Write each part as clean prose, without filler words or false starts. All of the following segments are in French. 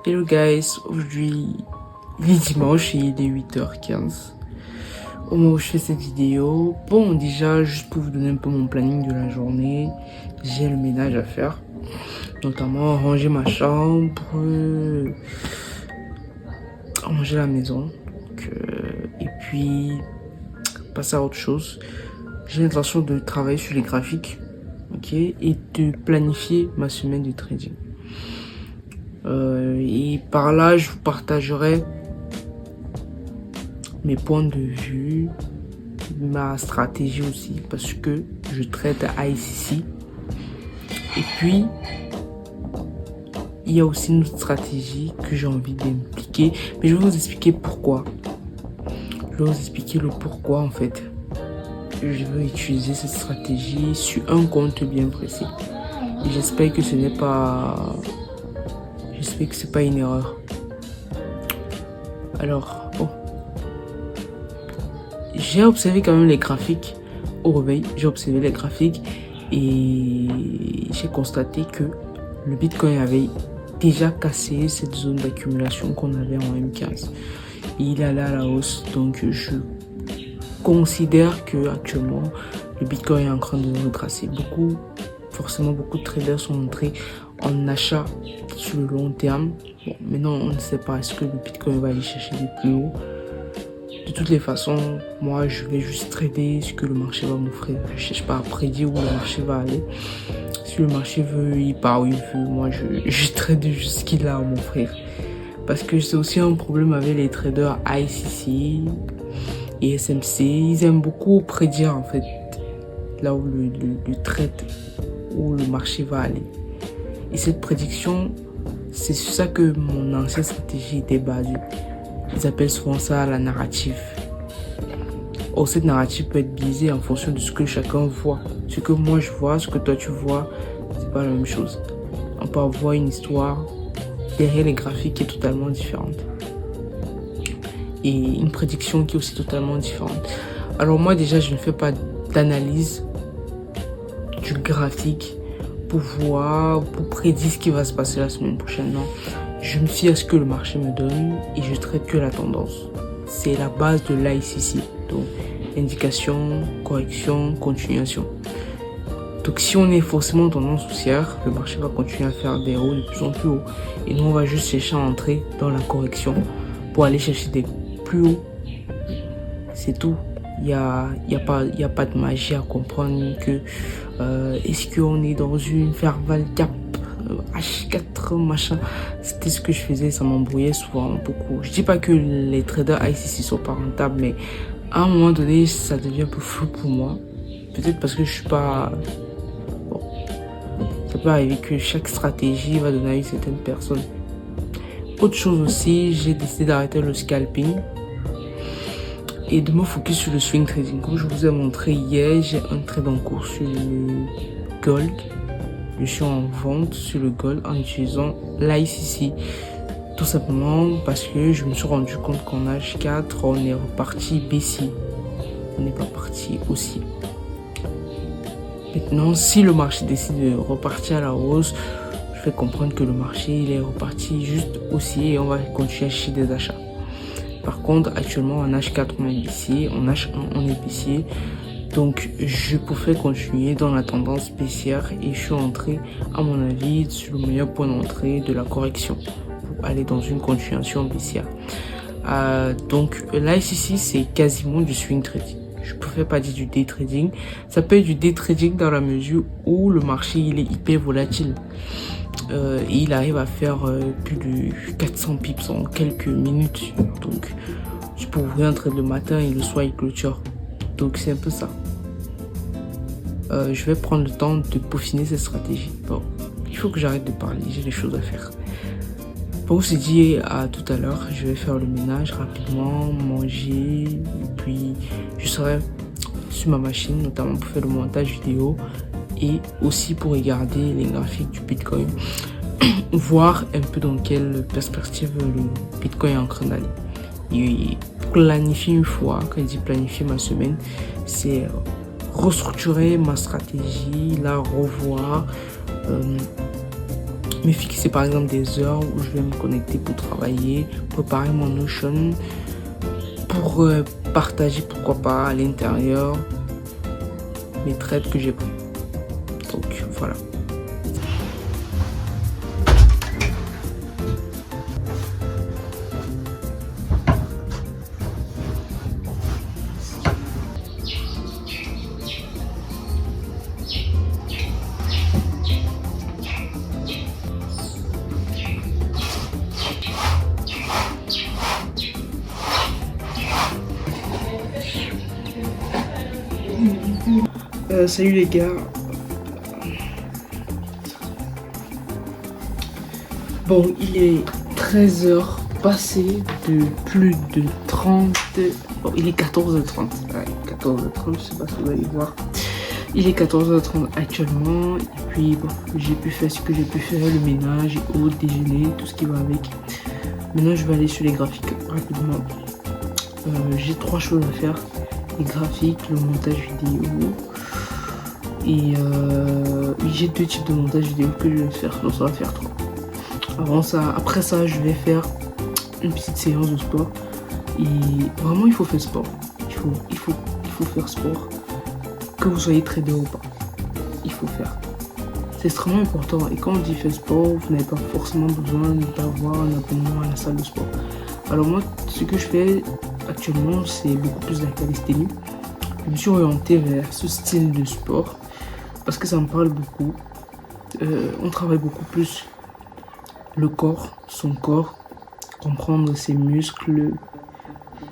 Hello guys, aujourd'hui il est dimanche et il est 8h15 au moment où je fais cette vidéo. Bon, déjà juste pour vous donner un peu mon planning de la journée, j'ai le ménage à faire, notamment ranger ma chambre, ranger la maison, et puis passer à autre chose. J'ai l'intention de travailler sur les graphiques, ok, et de planifier ma semaine de trading. Et par là, je vous partagerai mes points de vue, ma stratégie aussi, parce que je traite à ICC. Et puis, il y a aussi une autre stratégie que j'ai envie d'impliquer, mais je vais vous expliquer pourquoi. Je vais vous expliquer le pourquoi en fait. Je veux utiliser cette stratégie sur un compte bien précis. Et j'espère que ce n'est pas... J'espère que c'est pas une erreur. Alors, bon. J'ai observé quand même les graphiques au réveil. J'ai observé les graphiques et j'ai constaté que le Bitcoin avait déjà cassé cette zone d'accumulation qu'on avait en M15. Et il allait à la hausse. Donc, je considère que actuellement le Bitcoin est en train de retracer. Forcément, beaucoup de traders sont entrés en achat sur le long terme. Bon, maintenant, on ne sait pas est-ce que le Bitcoin va aller chercher des plus hauts. De toutes les façons, moi, je vais juste trader ce que le marché va m'offrir. Je ne cherche pas à prédire où le marché va aller. Si le marché veut, il part où il veut. Moi, je trade juste ce qu'il a à m'offrir. Parce que c'est aussi un problème avec les traders ICC et SMC. Ils aiment beaucoup prédire, en fait, là où le trade, où le marché va aller. Et cette prédiction, c'est sur ça que mon ancienne stratégie était basée. Ils appellent souvent ça la narrative. Or, cette narrative peut être biaisée en fonction de ce que chacun voit. Ce que moi je vois, ce que toi tu vois, c'est pas la même chose. On peut avoir une histoire derrière les graphiques qui est totalement différente. Et une prédiction qui est aussi totalement différente. Alors moi déjà, je ne fais pas d'analyse du graphique pour prédire ce qui va se passer la semaine prochaine. Non, je me fie à ce que le marché me donne et je traite que la tendance. C'est la base de l'ICC. Donc, indication, correction, continuation. Donc, si on est forcément en tendance haussière, le marché va continuer à faire des hauts de plus en plus hauts. Et nous, on va juste chercher à entrer dans la correction pour aller chercher des plus hauts. C'est tout. Il y a pas de magie à comprendre que est-ce qu'on est dans une Fairval Gap H4 machin. C'était ce que je faisais, ça m'embrouillait souvent beaucoup. Je dis pas que les traders ICC sont pas rentables, mais à un moment donné ça devient un peu flou pour moi. Peut-être parce que je suis pas... Bon, ça peut arriver que chaque stratégie va donner à une certaine personne. Autre chose aussi, j'ai décidé d'arrêter le scalping et de me focus sur le swing trading. Comme je vous ai montré hier, j'ai un trade en cours sur le gold. Je suis en vente sur le gold en utilisant l'ICC. Tout simplement parce que je me suis rendu compte qu'en H4, on est reparti baissier. On n'est pas parti haussier. Maintenant, si le marché décide de repartir à la hausse, je vais comprendre que le marché il est reparti juste haussier et on va continuer à chercher des achats. Par contre, actuellement en H4 on est baissier, en H1 on est baissier. Donc je préfère continuer dans la tendance baissière et je suis entré à mon avis sur le meilleur point d'entrée de la correction pour aller dans une continuation baissière. Donc là ici c'est quasiment du swing trading. Je préfère pas dire du day trading. Ça peut être du day trading dans la mesure où le marché il est hyper volatile. Et il arrive à faire plus de 400 pips en quelques minutes. Donc, je peux ouvrir un trade le matin et le soir il clôture. Donc, c'est un peu ça. Je vais prendre le temps de peaufiner cette stratégie. Bon, il faut que j'arrête de parler. J'ai des choses à faire. Bon, on s'est dit à tout à l'heure. Je vais faire le ménage rapidement, manger. Et puis, je serai sur ma machine, notamment pour faire le montage vidéo. Et aussi pour regarder les graphiques du Bitcoin, voir un peu dans quelle perspective le Bitcoin est en train d'aller. Et planifier une fois, quand je dis planifier ma semaine, c'est restructurer ma stratégie, la revoir, me fixer par exemple des heures où je vais me connecter pour travailler, préparer mon Notion, pour partager pourquoi pas à l'intérieur mes trades que j'ai pris. Donc voilà. Salut les gars. Bon, il est 13h passé de plus de 30... Bon, il est 14h30. Ouais, 14h30, je sais pas si vous allez voir. Il est 14h30 actuellement. Et puis, bon, j'ai pu faire ce que j'ai pu faire, le ménage, au déjeuner, tout ce qui va avec. Maintenant, je vais aller sur les graphiques rapidement. J'ai 3 choses à faire. Les graphiques, le montage vidéo. Et j'ai 2 types de montage vidéo que je vais faire. Donc ça va faire 3. Après ça, je vais faire une petite séance de sport. Et vraiment, il faut faire sport. Il faut faire sport. Que vous soyez trader ou pas. Il faut faire. C'est extrêmement important. Et quand on dit faire sport, vous n'avez pas forcément besoin d'avoir un abonnement à la salle de sport. Alors moi, ce que je fais actuellement, c'est beaucoup plus de la calisthénie. Je me suis orienté vers ce style de sport parce que ça me parle beaucoup. On travaille beaucoup plus le corps, son corps, comprendre ses muscles,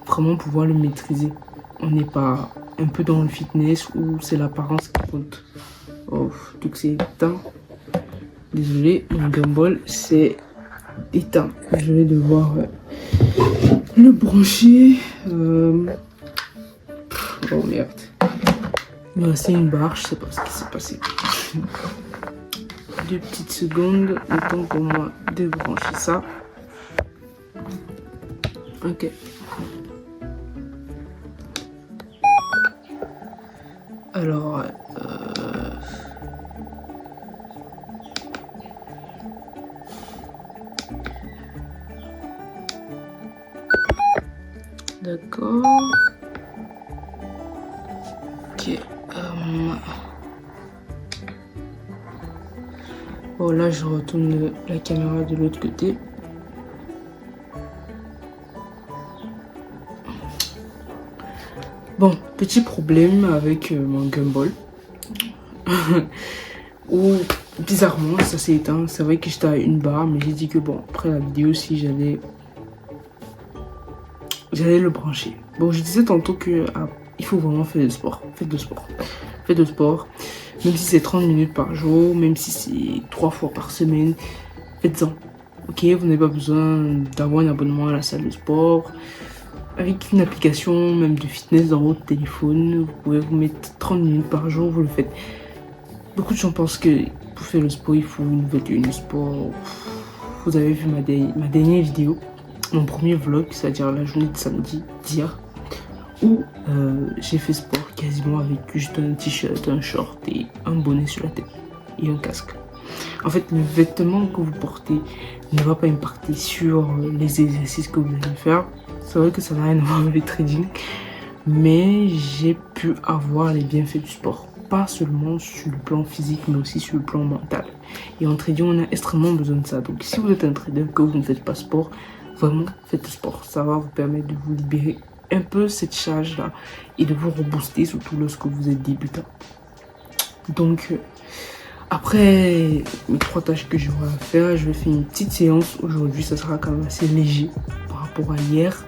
vraiment pouvoir le maîtriser. On n'est pas un peu dans le fitness où c'est l'apparence qui compte. Oh, donc c'est éteint. Désolé, mon gumball c'est éteint. Je vais devoir le brancher. Oh merde. Il me restait une barre, je sais pas ce qui s'est passé. 2 petites secondes, le temps pour moi de brancher ça. Ok. Alors, d'accord. Ok. Bon, là, je retourne la caméra de l'autre côté. Bon, petit problème avec mon gumball. Où, bizarrement, ça s'est éteint. C'est vrai que j'étais à une barre, mais j'ai dit que bon, après la vidéo, si j'allais le brancher. Bon, je disais tantôt que il faut vraiment faire du sport. Faites de sport. Faites de sport. Même si c'est 30 minutes par jour, même si c'est 3 fois par semaine, faites-en. Ok, vous n'avez pas besoin d'avoir un abonnement à la salle de sport. Avec une application même de fitness dans votre téléphone, vous pouvez vous mettre 30 minutes par jour, vous le faites. Beaucoup de gens pensent que pour faire le sport, il faut une voiture de sport. Vous avez vu ma dernière vidéo, mon premier vlog, c'est-à-dire la journée de samedi d'hier, où j'ai fait sport quasiment avec juste un t-shirt, un short et un bonnet sur la tête et un casque. En fait, le vêtement que vous portez ne va pas impacter sur les exercices que vous allez faire. C'est vrai que ça n'a rien à voir avec le trading, mais j'ai pu avoir les bienfaits du sport. Pas seulement sur le plan physique, mais aussi sur le plan mental. Et en trading, on a extrêmement besoin de ça. Donc si vous êtes un trader, que vous ne faites pas sport, vraiment faites du sport. Ça va vous permettre de vous libérer un peu cette charge-là et de vous rebooster, surtout lorsque vous êtes débutant. Donc, après mes 3 tâches que j'aurai à faire, je vais faire une petite séance aujourd'hui. Ça sera quand même assez léger par rapport à hier.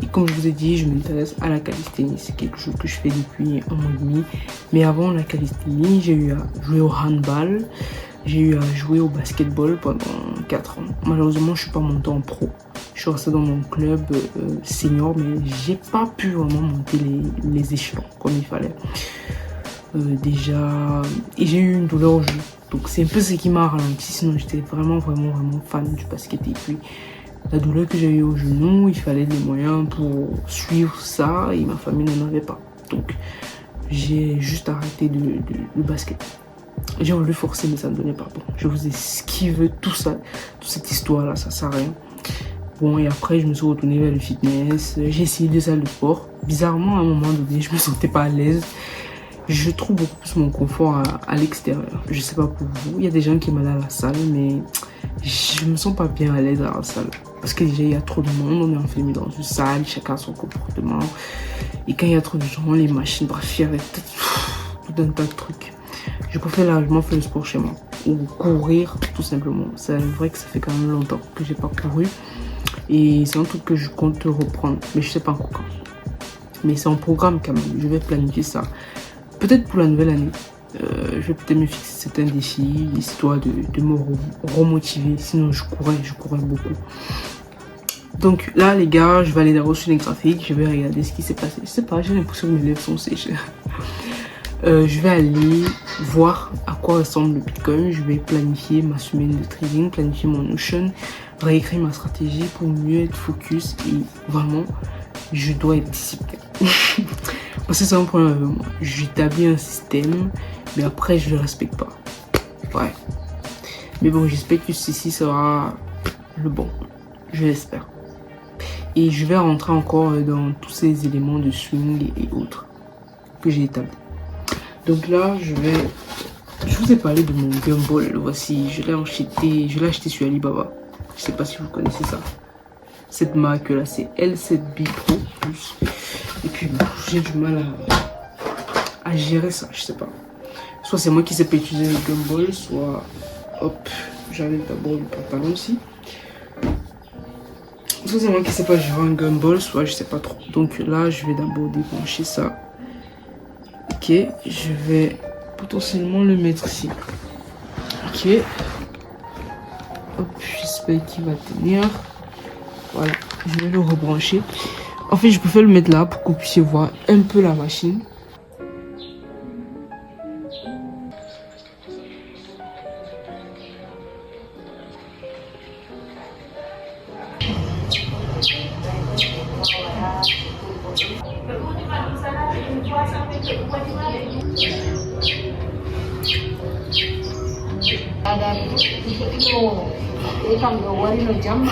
Et comme je vous ai dit, je m'intéresse à la calisthénie. C'est quelque chose que je fais depuis 1 mois et demi. Mais avant la calisthénie, j'ai eu à jouer au handball. J'ai eu à jouer au basketball pendant 4 ans. Malheureusement, je suis pas monté en pro. Je suis resté dans mon club senior, mais j'ai pas pu vraiment monter les échelons comme il fallait. Déjà, et j'ai eu une douleur au genou. Donc c'est un peu ce qui m'a ralenti. Sinon, j'étais vraiment fan du basket. Et puis, la douleur que j'ai eu au genou, il fallait des moyens pour suivre ça et ma famille n'en avait pas. Donc, j'ai juste arrêté le basket. J'ai voulu forcer, mais ça ne donnait pas. Bon, je vous esquive tout ça, toute cette histoire-là, ça sert à rien. Bon, et après, je me suis retournée vers le fitness. J'ai essayé des salles de sport. Bizarrement, à un moment donné, je me sentais pas à l'aise. Je trouve beaucoup plus mon confort à l'extérieur. Je sais pas pour vous. Il y a des gens qui aiment aller à la salle, mais je me sens pas bien à l'aise à la salle. Parce que déjà, il y a trop de monde. On est enfermé dans une salle. Chacun a son comportement. Et quand il y a trop de gens, les machines, bref, il y avait tout un tas de trucs. Je préfère largement faire le sport chez moi. Ou courir, tout simplement. C'est vrai que ça fait quand même longtemps que j'ai pas couru. Et c'est un truc que je compte reprendre. Mais je sais pas encore quand. Mais c'est en programme quand même. Je vais planifier ça. Peut-être pour la nouvelle année. Je vais peut-être me fixer certains défis, histoire de me remotiver. Sinon, je courais beaucoup. Donc là, les gars, je vais aller d'abord sur les graphiques. Je vais regarder ce qui s'est passé. Je sais pas, j'ai l'impression que mes lèvres sont sèches. Je vais aller voir à quoi ressemble le Bitcoin. Je vais planifier ma semaine de trading, planifier mon Notion, réécrire ma stratégie pour mieux être focus. Et vraiment, je dois être discipliné. Parce que c'est un problème avec moi. J'établis un système, mais après, je le respecte pas. Ouais. Mais bon, j'espère que ceci sera le bon. Je l'espère. Et je vais rentrer encore dans tous ces éléments de swing et autres que j'ai établis. Donc là, je vous ai parlé de mon gumball. Voici, je l'ai acheté sur Alibaba. Je sais pas si vous connaissez ça. Cette marque là, c'est L7B Pro Plus. Et puis, j'ai du mal à gérer ça, je sais pas. Soit c'est moi qui sais pas utiliser le gumball, soit, hop, j'enlève d'abord le pantalon aussi. Soit c'est moi qui sais pas gérer un gumball, soit je sais pas trop. Donc là, je vais d'abord débrancher ça. Ok, je vais potentiellement le mettre ici. Ok. Hop, j'espère qu'il va tenir. Voilà, je vais le rebrancher. En fait, je préfère le mettre là pour que vous puissiez voir un peu la machine. Ada itu wari no jam